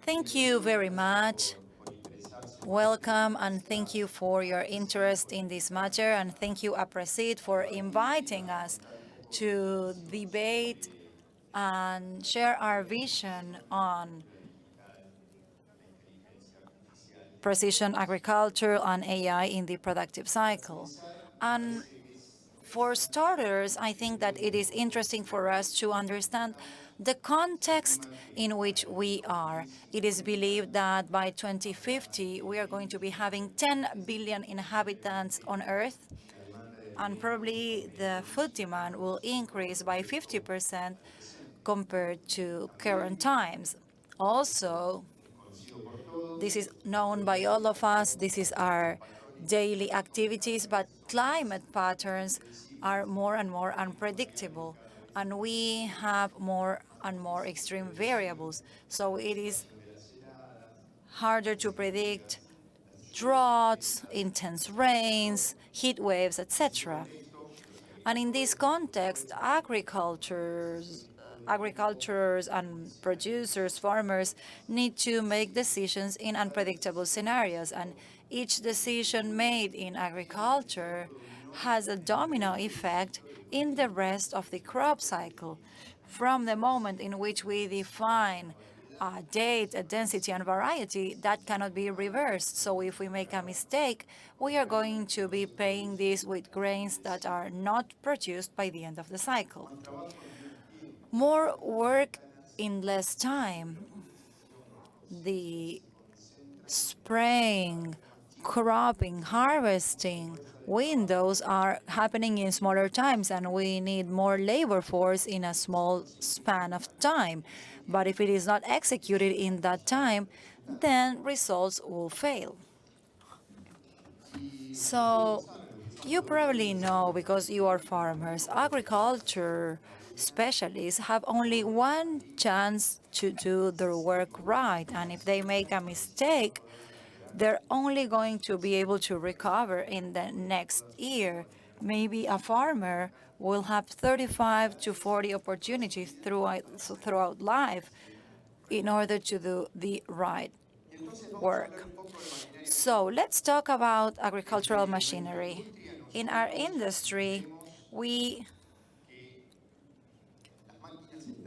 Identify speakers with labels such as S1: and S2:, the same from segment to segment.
S1: Thank you very much. Welcome and thank you for your interest in this matter, and thank you, Aapresid, for inviting us to debate and share our vision on precision agriculture and AI in the productive cycle. And for starters, I think that it is interesting for us to understand the context in which we are. It is believed that by 2050, we are going to be having 10 billion inhabitants on Earth, and probably the food demand will increase by 50% compared to current times. Also, this is known by all of us. This is our daily activities, but climate patterns are more and more unpredictable, and we have more and more extreme variables. So it is harder to predict droughts, intense rains, heat waves, etc. And in this context, agricultures and producers, farmers need to make decisions in unpredictable scenarios. And each decision made in agriculture has a domino effect in the rest of the crop cycle. From the moment in which we define a date, a density, and variety, that cannot be reversed. So if we make a mistake, we are going to be paying this with grains that are not produced by the end of the cycle. More work in less time. The spraying, cropping, harvesting windows are happening in smaller times, and we need more labor force in a small span of time. But if it is not executed in that time, then results will fail. So you probably know, because you are farmers, agriculture specialists have only one chance to do their work right. And if they make a mistake, they're only going to be able to recover in the next year. Maybe a farmer will have 35 to 40 opportunities throughout life in order to do the right work. So let's talk about agricultural machinery. In our industry, we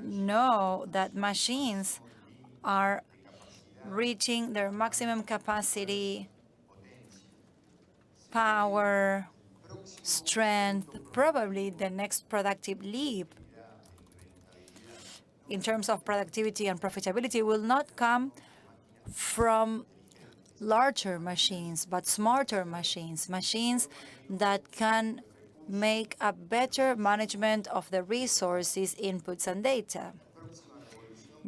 S1: know that machines are reaching their maximum capacity, power, strength. Probably the next productive leap in terms of productivity and profitability will not come from larger machines, but smarter machines, machines that can make a better management of the resources, inputs, and data.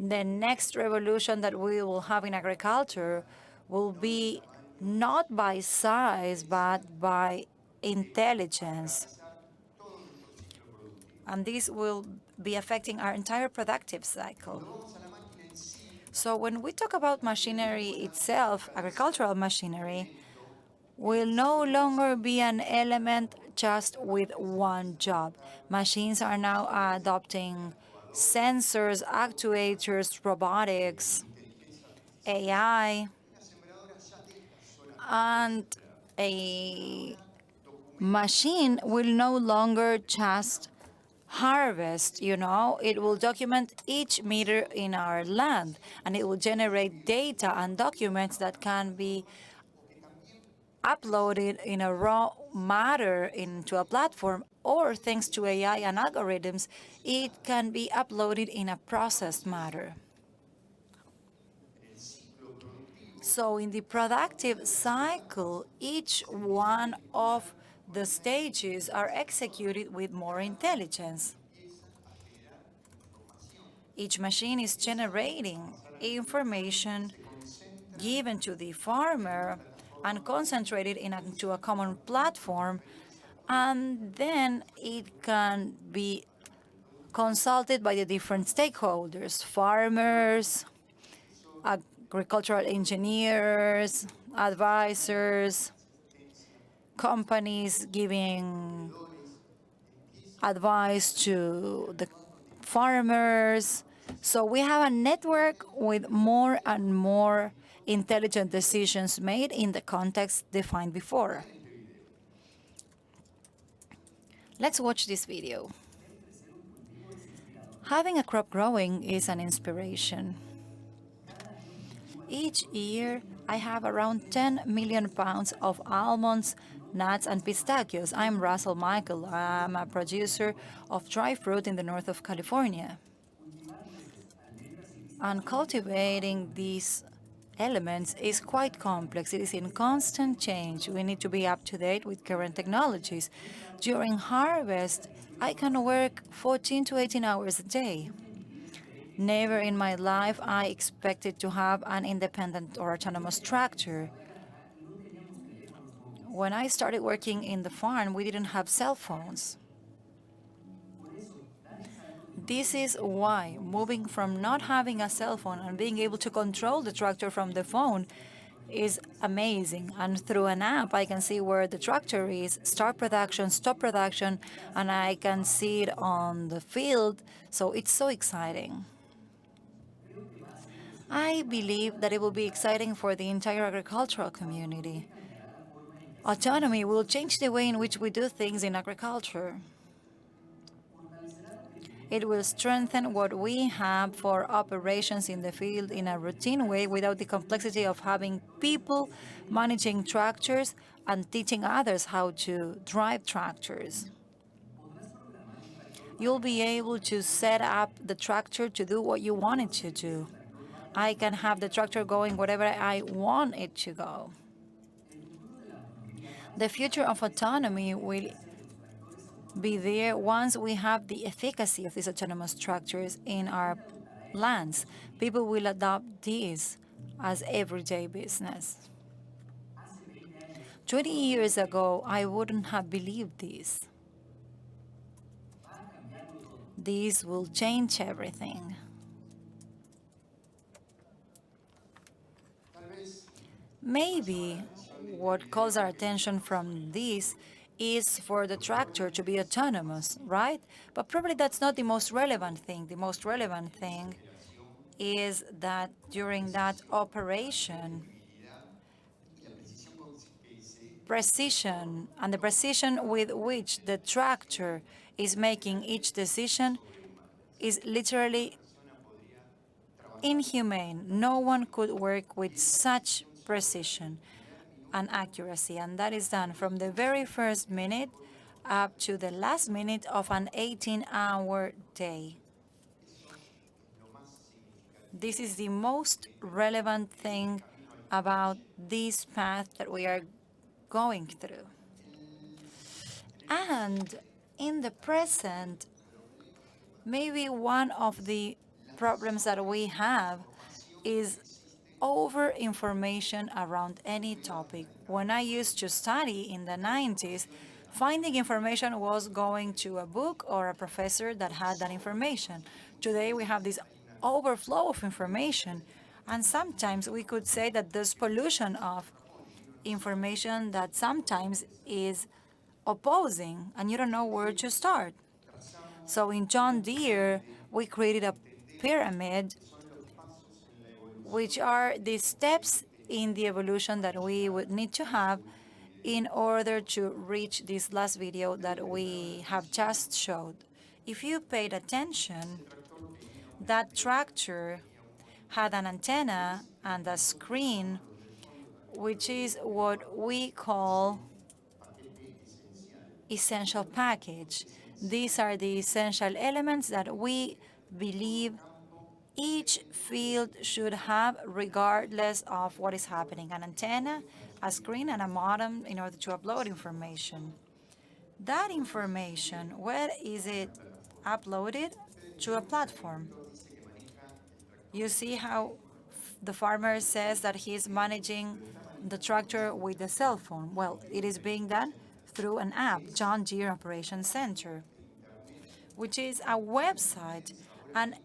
S1: The next revolution that we will have in agriculture will be not by size, but by intelligence. And this will be affecting our entire productive cycle. So when we talk about machinery itself, agricultural machinery will no longer be an element just with one job. Machines are now adopting sensors, actuators, robotics, AI, and a machine will no longer just harvest, it will document each meter in our land, and it will generate data and documents that can be uploaded in a raw matter into a platform, or thanks to AI and algorithms, it can be uploaded in a processed matter. So in the productive cycle, each one of the stages are executed with more intelligence. Each machine is generating information given to the farmer and concentrated into a common platform, and then it can be consulted by the different stakeholders, farmers, agricultural engineers, advisors, companies giving advice to the farmers, So we have a network with more and more intelligent decisions made in the context defined before. Let's watch this video. Having a crop growing is an inspiration. Each year, I have around 10 million pounds of almonds, nuts, and pistachios. I'm Russell Michael. I'm a producer of dry fruit in the north of California. And cultivating these elements is quite complex. It is in constant change. We need to be up to date with current technologies. During harvest, I can work 14 to 18 hours a day. Never in my life I expected to have an independent or autonomous tractor. When I started working in the farm, we didn't have cell phones. This is why moving from not having a cell phone and being able to control the tractor from the phone is amazing. And through an app, I can see where the tractor is, start production, stop production, and I can see it on the field. So it's so exciting. I believe that it will be exciting for the entire agricultural community. Autonomy will change the way in which we do things in agriculture. It will strengthen what we have for operations in the field in a routine way without the complexity of having people managing tractors and teaching others how to drive tractors. You'll be able to set up the tractor to do what you want it to do. I can have the tractor going wherever I want it to go. The future of autonomy will be there once we have the efficacy of these autonomous structures in our lands. People will adopt these as everyday business. 20 years ago, I wouldn't have believed this. These will change everything. Maybe what calls our attention from this is for the tractor to be autonomous, right? But probably that's not the most relevant thing. The most relevant thing is that during that operation, precision and the precision with which the tractor is making each decision is literally inhumane. No one could work with such precision and accuracy, and that is done from the very first minute up to the last minute of an 18-hour day. This is the most relevant thing about this path that we are going through. And in the present, maybe one of the problems that we have is over information around any topic. When I used to study in the 90s, finding information was going to a book or a professor that had that information. Today we have this overflow of information, and sometimes we could say that there's pollution of information that sometimes is opposing, and you don't know where to start. So in John Deere, we created a pyramid, which are the steps in the evolution that we would need to have in order to reach this last video that we have just showed. If you paid attention, that tractor had an antenna and a screen, which is what we call essential package. These are the essential elements that we believe each field should have regardless of what is happening: an antenna, a screen, and a modem in order to upload information. That information, where is it uploaded? To a platform. You see how the farmer says that he's managing the tractor with a cell phone. Well, it is being done through an app, John Deere Operations Center, which is a website, and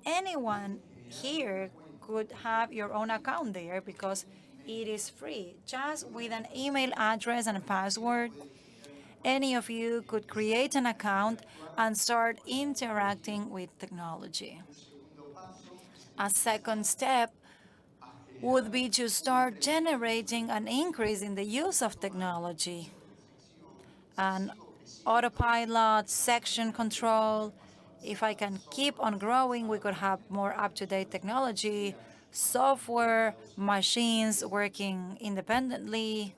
S1: anyone here could have your own account there because it is free. Just with an email address and a password, any of you could create an account and start interacting with technology. A second step would be to start generating an increase in the use of technology and autopilot, section control. If I can keep on growing, we could have more up-to-date technology, software, machines working independently,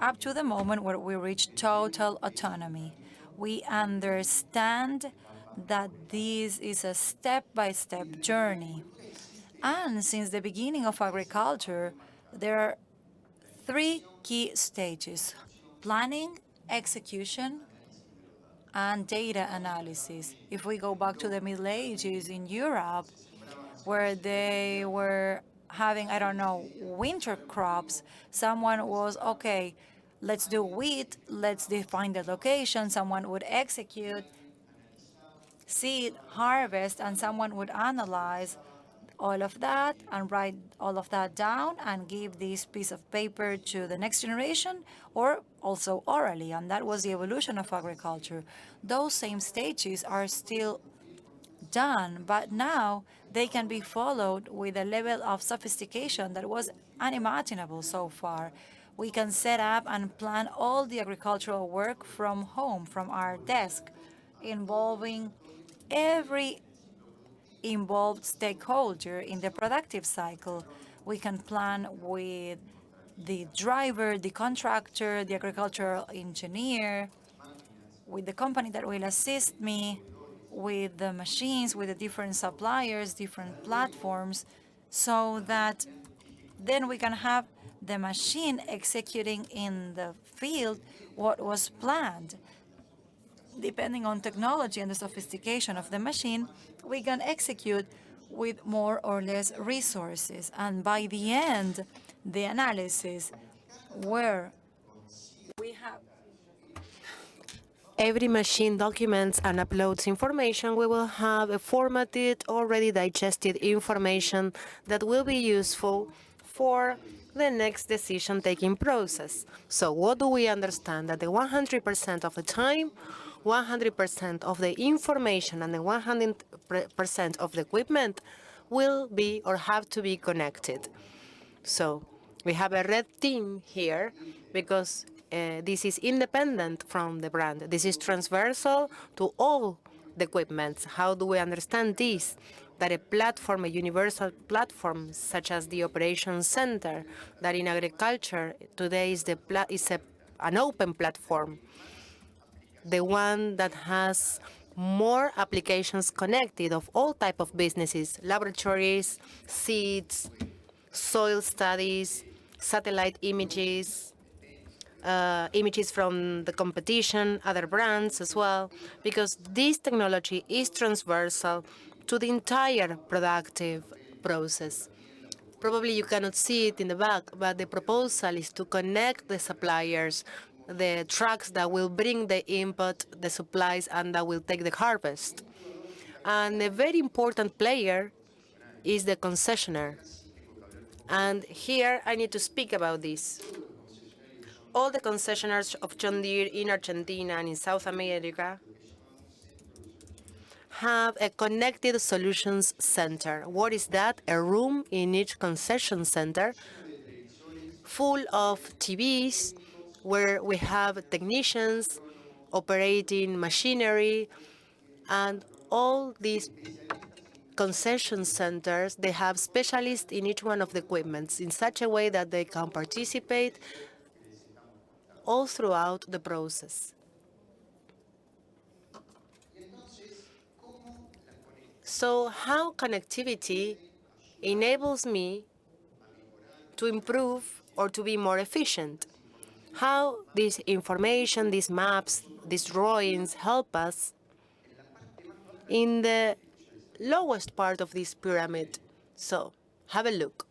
S1: up to the moment where we reach total autonomy. We understand that this is a step-by-step journey. And since the beginning of agriculture, there are three key stages: planning, execution, and data analysis. If we go back to the Middle Ages in Europe, where they were having, I don't know, winter crops, someone was, okay, let's do wheat, let's define the location, someone would execute, seed, harvest, and someone would analyze all of that and write all of that down and give this piece of paper to the next generation, or also orally. And that was the evolution of agriculture. Those same stages are still done, but now they can be followed with a level of sophistication that was unimaginable so far. We can set up and plan all the agricultural work from home, from our desk, involving every involved stakeholder in the productive cycle. We can plan with the driver, the contractor, the agricultural engineer, with the company that will assist me, with the machines, with the different suppliers, different platforms, so that then we can have the machine executing in the field what was planned. Depending on technology and the sophistication of the machine, we can execute with more or less resources. And by the end, the analysis where we have
S2: every machine documents and uploads information, we will have a formatted, already digested information that will be useful for the next decision-taking process. So what do we understand? That the 100% of the time, 100% of the information and the 100% of the equipment will be or have to be connected. So we have a red team here because this is independent from the brand. This is transversal to all the equipment. How do we understand this? That a platform, a universal platform, such as the operations center, that in agriculture today is an open platform, the one that has more applications connected of all type of businesses, laboratories, seeds, soil studies, satellite images, images from the competition, other brands as well, because this technology is transversal to the entire productive process. Probably you cannot see it in the back, but the proposal is to connect the suppliers, the trucks that will bring the input, the supplies, and that will take the harvest. And a very important player is the concessionaire. And here I need to speak about this. All the concessionaires of John Deere in Argentina and in South America have a connected solutions center. What is that? A room in each concession center full of TVs where we have technicians operating machinery, and all these concession centers, they have specialists in each one of the equipments in such a way that they can participate all throughout the process. So how connectivity enables me to improve or to be more efficient? How this information, these maps, these drawings help us in the lowest part of this pyramid. So have a look.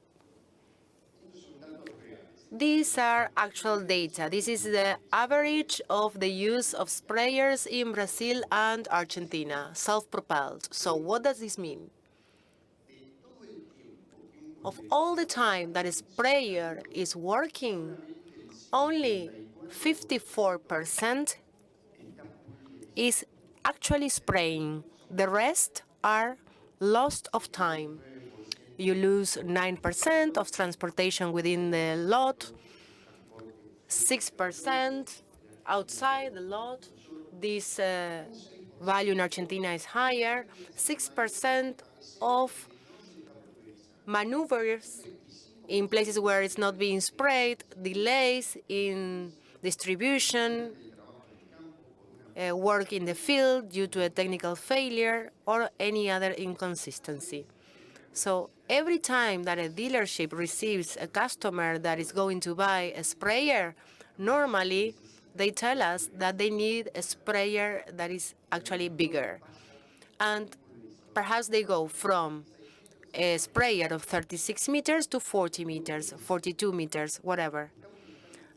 S2: These are actual data. This is the average of the use of sprayers in Brazil and Argentina, self-propelled. So what does this mean? Of all the time that a sprayer is working, only 54% is actually spraying. The rest are loss of time. You lose 9% of transportation within the lot, 6% outside the lot. This value in Argentina is higher, 6% of maneuvers in places where it's not being sprayed, delays in distribution, work in the field due to a technical failure or any other inconsistency. So every time that a dealership receives a customer that is going to buy a sprayer, normally they tell us that they need a sprayer that is actually bigger. And perhaps they go from a sprayer of 36 meters to 40 meters, 42 meters, whatever.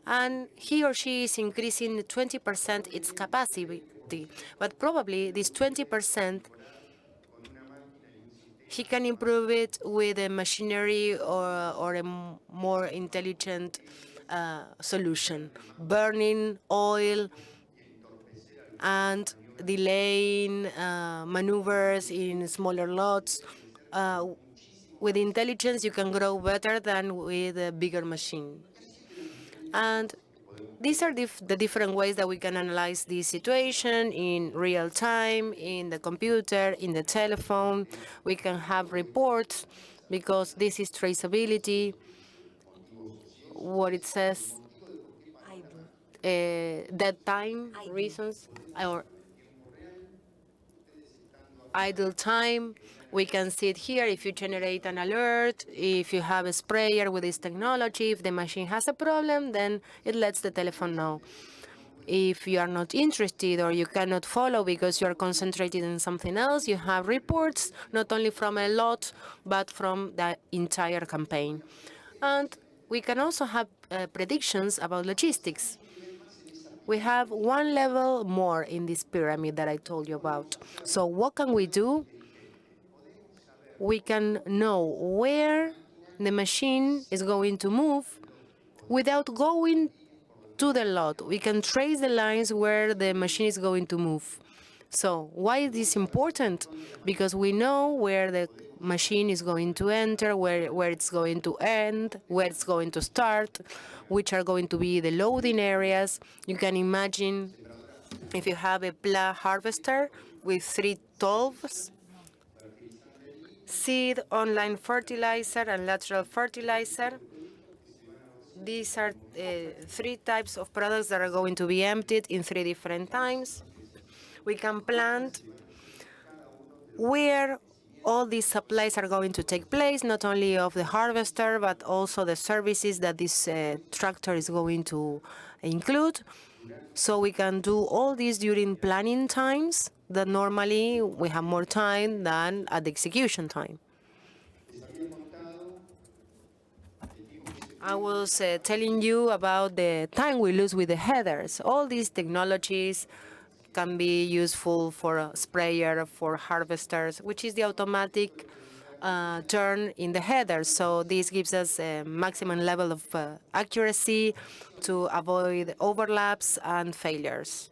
S2: And he or she is increasing 20% its capacity. But probably this 20%, he can improve it with a machinery or a more intelligent solution, burning oil and delaying maneuvers in smaller lots. With intelligence, you can grow better than with a bigger machine. And these are the different ways that we can analyze this situation in real time, in the computer, in the telephone. We can have reports because this is traceability. What it says, dead time reasons, or idle time. We can see it here if you generate an alert, if you have a sprayer with this technology, if the machine has a problem, then it lets the telephone know. If you are not interested or you cannot follow because you are concentrated in something else, you have reports not only from a lot, but from the entire campaign. And we can also have predictions about logistics. We have one level more in this pyramid that I told you about. So what can we do? We can know where the machine is going to move without going to the lot. We can trace the lines where the machine is going to move. So why is this important? Because we know where the machine is going to enter, where it's going to end, where it's going to start, which are going to be the loading areas. You can imagine if you have a plow harvester with 3 tolves, seed, online fertilizer, and lateral fertilizer. These are 3 types of products that are going to be emptied in 3 different times. We can plan where all these supplies are going to take place, not only of the harvester, but also the services that this tractor is going to include. So we can do all this during planning times that normally we have more time than at the execution time. I was telling you about the time we lose with the headers. All these technologies can be useful for a sprayer, for harvesters, which is the automatic turn in the header. So this gives us a maximum level of accuracy to avoid overlaps and failures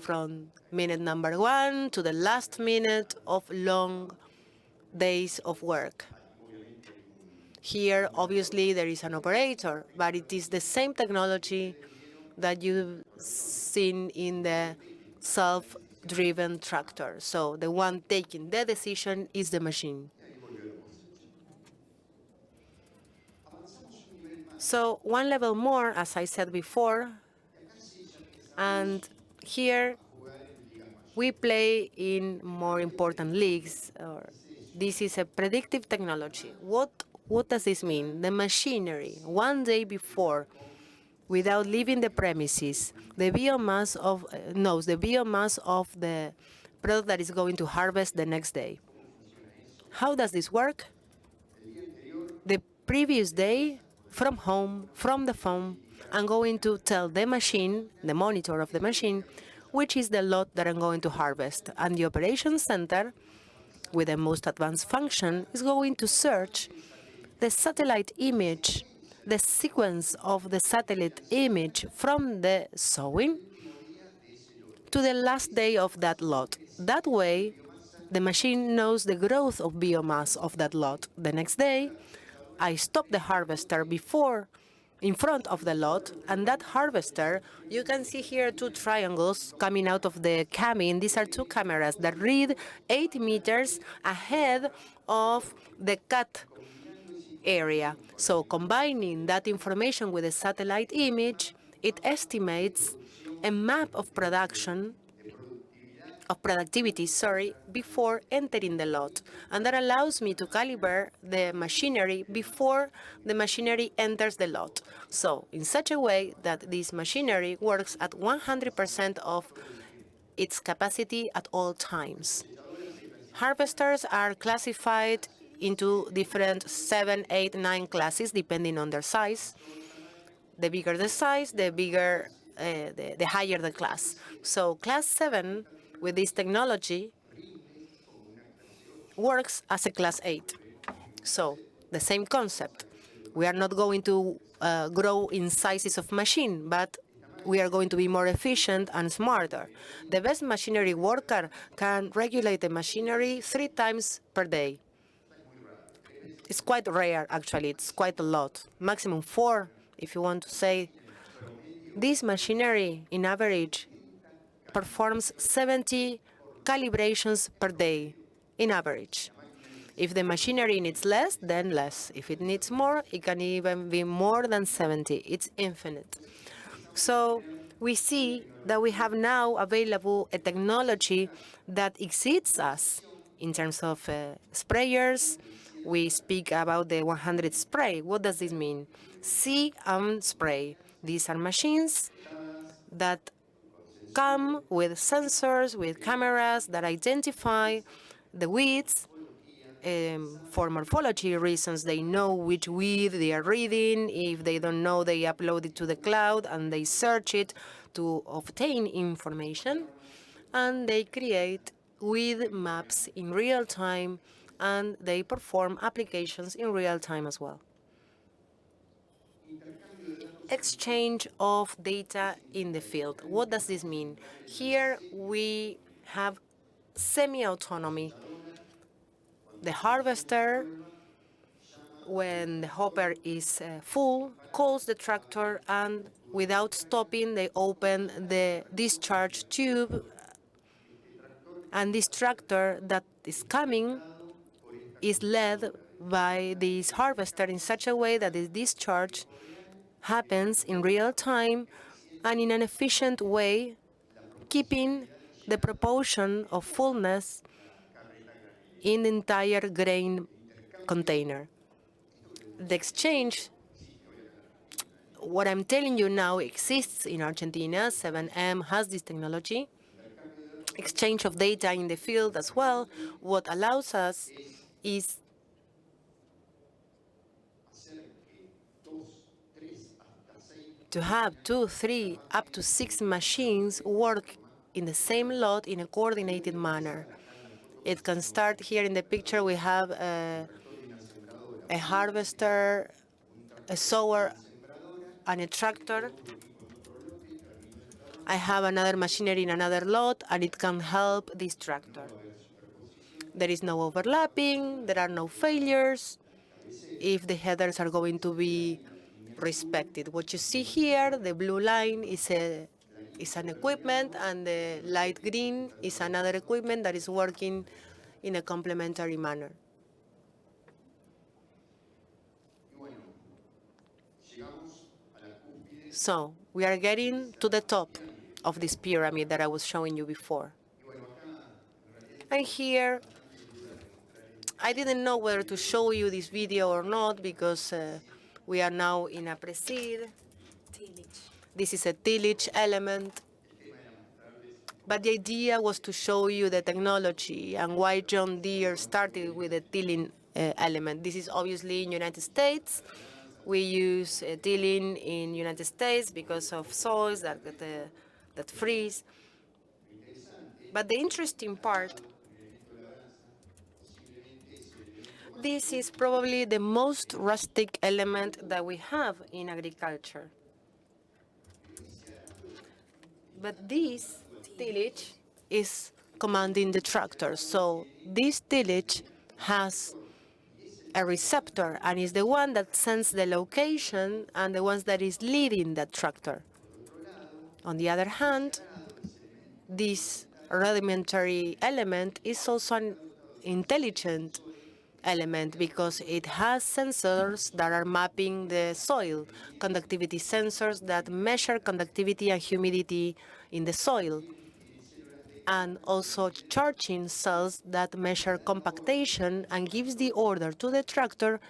S2: from minute number 1 to the last minute of long days of work. Here, obviously, there is an operator, but it is the same technology that you've seen in the self-driven tractor. So the one taking the decision is the machine. So one level more, as I said before, and here we play in more important leagues. This is a predictive technology. What does this mean? The machinery, one day before, without leaving the premises, the biomass knows the biomass of the product that is going to harvest the next day. How does this work? The previous day, from home, from the phone, I'm going to tell the machine, the monitor of the machine, which is the lot that I'm going to harvest. And the operations center, with the most advanced function, is going to search the satellite image, the sequence of the satellite image from the sowing to the last day of that lot. That way, The machine knows the growth of biomass of that lot. The next day, I stop the harvester in front of the lot, and that harvester, you can see here two triangles coming out of the cabin. These are two cameras that read 8 meters ahead of the cut area. So combining that information with a satellite image, it estimates a map of productivity, before entering the lot. And that allows me to calibrate the machinery before the machinery enters the lot. So in such a way that this machinery works at 100% of its capacity at all times. Harvesters are classified into different 7, 8, 9 classes, depending on their size. The bigger the size, the higher the class. So class 7, with this technology, works as a class 8. So the same concept. We are not going to grow in sizes of machine, but we are going to be more efficient and smarter. The best machinery worker can regulate the machinery 3 times per day. It's quite rare, actually. It's quite a lot. Maximum 4, if you want to say. This machinery, in average, performs 70 calibrations per day, in average. If the machinery needs less, then less. If it needs more, it can even be more than 70. It's infinite. So we see that we have now available a technology that exceeds us in terms of sprayers. We speak about the 100 spray. What does this mean? See and spray. These are machines that come with sensors, with cameras that identify the weeds. For morphology reasons, they know which weed they are reading. If they don't know, they upload it to the cloud and they search it to obtain information. And they create weed maps in real time, and they perform applications in real time as well. Exchange of data in the field. What does this mean? Here we have semi-autonomy. The harvester, when the hopper is full, calls the tractor, and without stopping, they open the discharge tube. And this tractor that is coming is led by this harvester in such a way that the discharge happens in real time and in an efficient way, keeping the proportion of fullness in the entire grain container. The exchange, what I'm telling you now, exists in Argentina. 7M has this technology. Exchange of data in the field as well. What allows us is to have 2, 3, up to 6 machines work in the same lot in a coordinated manner. It can start here in the picture. We have a harvester, a sower, and a tractor. I have another machinery in another lot, and it can help this tractor. There is no overlapping. There are no failures if the headers are going to be respected. What you see here, the blue line is an equipment, and the light green is another equipment that is working in a complementary manner. So we are getting to the top of this pyramid that I was showing you before. And here, I didn't know whether to show you this video or not because we are now in Aapresid. This is a tillage element. But the idea was to show you the technology and why John Deere started with a tilling element. This is obviously in United States. We use tilling in United States because of soils that freeze. But the interesting part, this is probably the most rustic element that we have in agriculture. But this tillage is commanding the tractor. So this tillage has a receptor and is the one that sends the location and the ones that is leading that tractor. On the other hand, this rudimentary element is also an intelligent element because it has sensors that are mapping the soil, conductivity sensors that measure conductivity and humidity in the soil, and also charging cells that measure compactation and gives the order to the tractor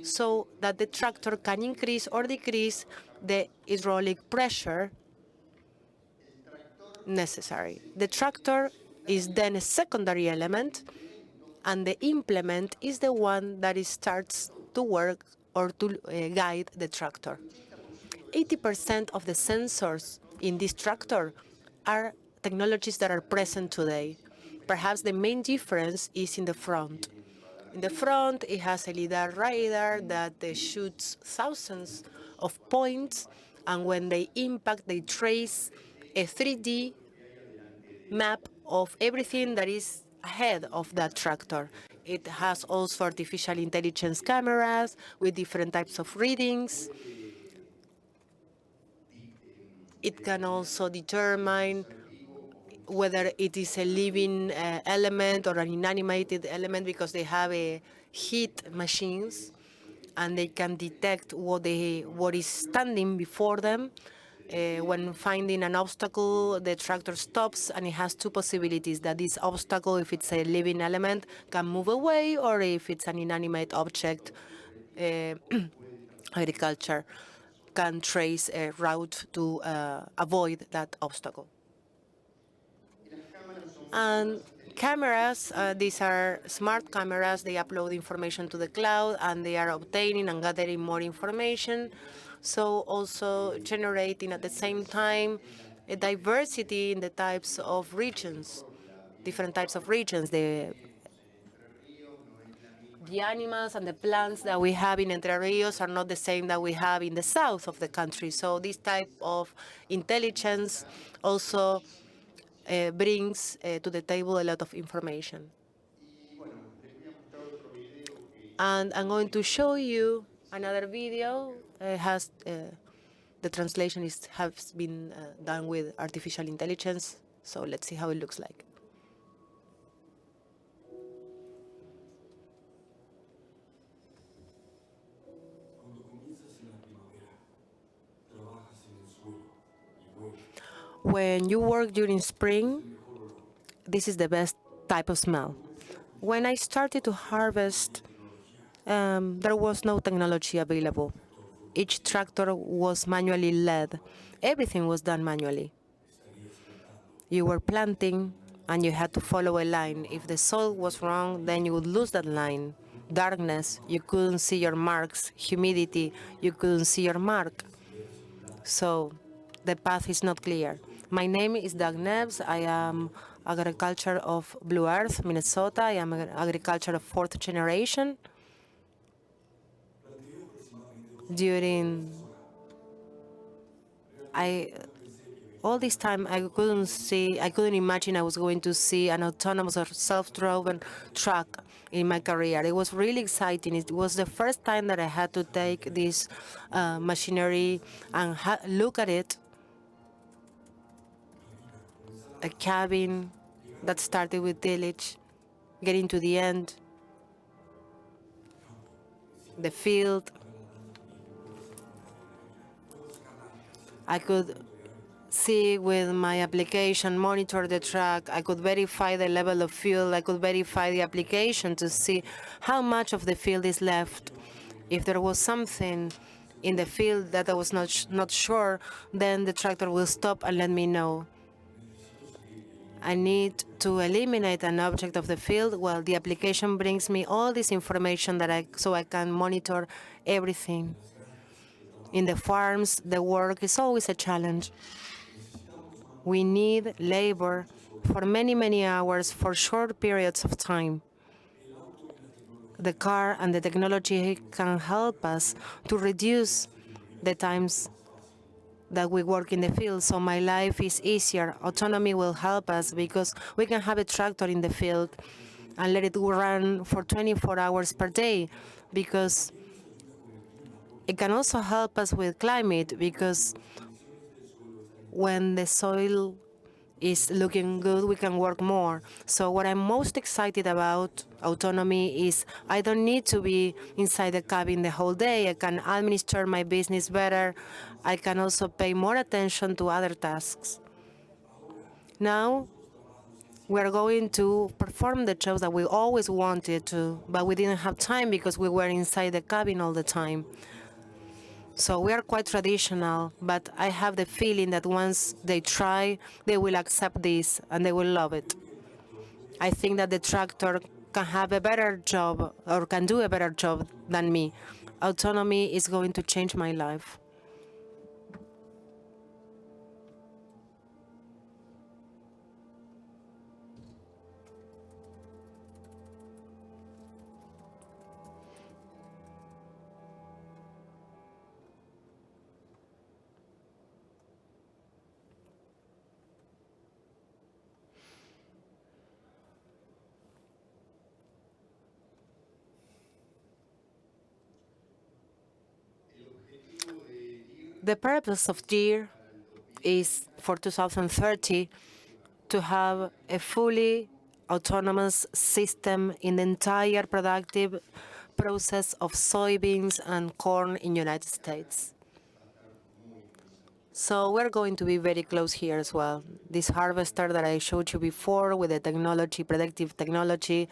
S2: so that the tractor can increase or decrease the hydraulic pressure necessary. The tractor is then a secondary element, and the implement is the one that starts to work or to guide the tractor. 80% of the sensors in this tractor are technologies that are present today. Perhaps the main difference is in the front. In the front, it has a LiDAR radar that shoots thousands of points, and when they impact, they trace a 3D map of everything that is ahead of that tractor. It has also artificial intelligence cameras with different types of readings. It can also determine whether it is a living element or an inanimated element because they have heat machines and they can detect what is standing before them. When finding an obstacle, the tractor stops, and it has two possibilities: that this obstacle, if it's a living element, can move away, or if it's an inanimate object, agriculture can trace a route to avoid that obstacle. And cameras, these are smart cameras. They upload information to the cloud, and they are obtaining and gathering more information. So also generating at the same time a diversity in the types of regions, different types of regions. The animals and the plants that we have in Entre Rios are not the same that we have in the south of the country. So this type of intelligence also brings to the table a lot of information. And I'm going to show you another video. The translation has been done with artificial intelligence. So let's see how it looks like. When you work during spring, this is the best type of smell. When I started to harvest, there was no technology available. Each tractor was manually led. Everything was done manually. You were planting, and you had to follow a line. If the soil was wrong, then you would lose that line. Darkness, you couldn't see your marks. Humidity, you couldn't see your mark. So the path is not clear. My name is Doug Neves. I am agriculture of Blue Earth, Minnesota. I am agriculture of fourth generation. All this time, I couldn't imagine I was going to see an autonomous or self-driven truck in my career. It was really exciting. It was the first time that I had to take this machinery and look at it. A cabin that started with tillage, getting to the end, the field. I could see with my application, monitor the truck. I could verify the level of fuel. I could verify the application to see how much of the field is left. If there was something in the field that I was not sure, then the tractor will stop and let me know. I need to eliminate an object of the field. Well, the application brings me all this information so I can monitor everything. In the farms, the work is always a challenge. We need labor for many, many hours for short periods of time. The car and the technology can help us to reduce the that we work in the field, so my life is easier. Autonomy will help us because we can have a tractor in the field and let it run for 24 hours per day, because it can also help us with climate, because when the soil is looking good, we can work more. So what I'm most excited about autonomy is I don't need to be inside the cabin the whole day. I can administer my business better. I can also pay more attention to other tasks. Now, we're going to perform the jobs that we always wanted to, but we didn't have time because we were inside the cabin all the time. So we are quite traditional, but I have the feeling that once they try, they will accept this and they will love it. I think that the tractor can have a better job or can do a better job than me. Autonomy is going to change my life. The purpose of Deere is for 2030 to have a fully autonomous system in the entire productive process of soybeans and corn in the United States. So we're going to be very close here as well. This harvester that I showed you before with the technology, predictive technology,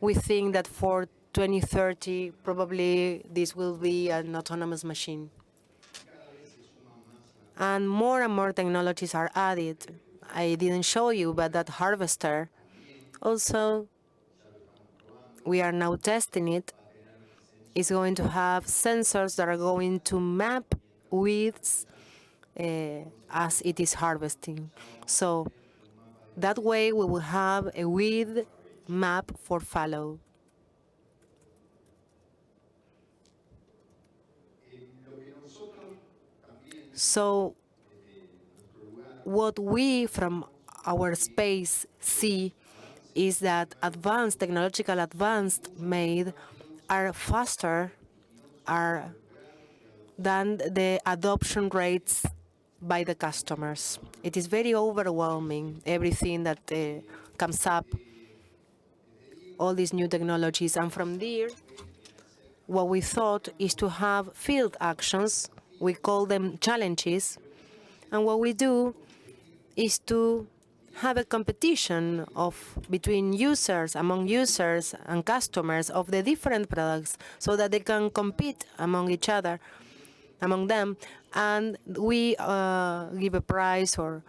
S2: we think that for 2030, probably this will be an autonomous machine. And more technologies are added. I didn't show you, but that harvester also, we are now testing it, is going to have sensors that are going to map weeds as it is harvesting. So that way we will have a weed map for fallow. So what we from our space see is that technological advanced made are faster than the adoption rates by the customers. It is very overwhelming, everything that comes up, all these new technologies. And from there, what we thought is to have field actions. We call them challenges. And what we do is to have a competition between users, among users and customers of the different products, so that they can compete among each other, among them, and we give a prize to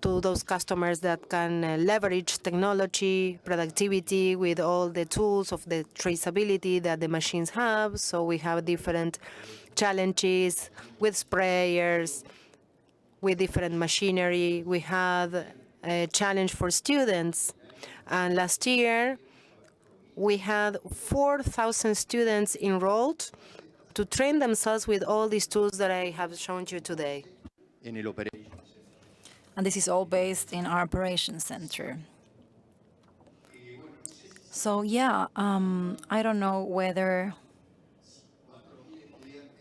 S2: those customers that can leverage technology, productivity with all the tools of the traceability that the machines have. So we have different challenges with sprayers, with different machinery. We had a challenge for students. And last year, we had 4,000 students enrolled to train themselves with all these tools that I have shown you today.
S1: And this is all based in our operations center. So yeah, I don't know whether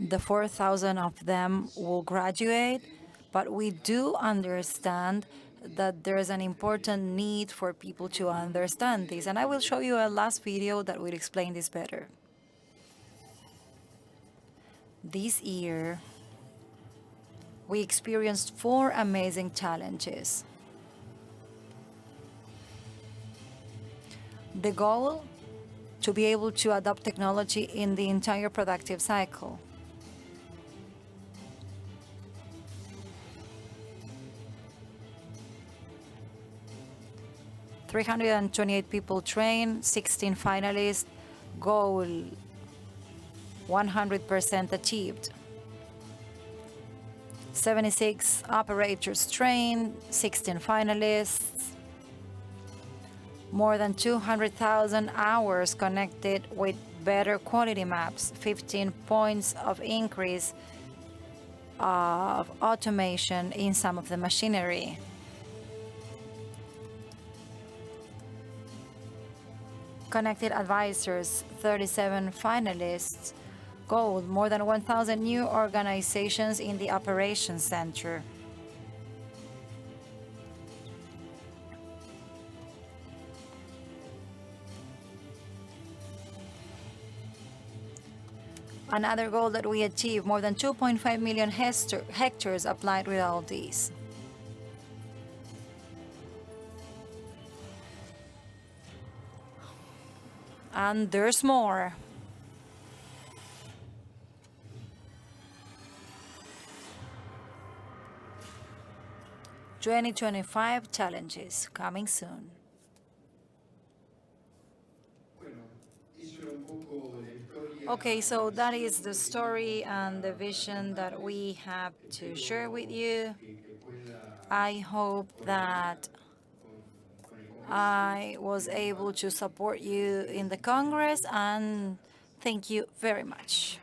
S1: the 4,000 of them will graduate, but we do understand that there is an important need for people to understand this. And I will show you a last video that will explain this better. This year, we experienced 4 amazing challenges. The goal, to be able to adopt technology in the entire productive cycle. "328 people trained, 16 finalists, goal 100% achieved. 76 operators trained, 16 finalists, more than 200,000 hours connected with better quality maps, 15 points of increase of automation in some of the machinery. Connected Advisors, 37 finalists, gold, more than 1,000 new organizations in the Operations Center. Another goal that we achieved, more than 2.5 million hectares applied with all these. And there's more. "2025 challenges coming soon." Okay, so that is the story and the vision that we have to share with you. I hope that I was able to support you in the Congress, and thank you very much.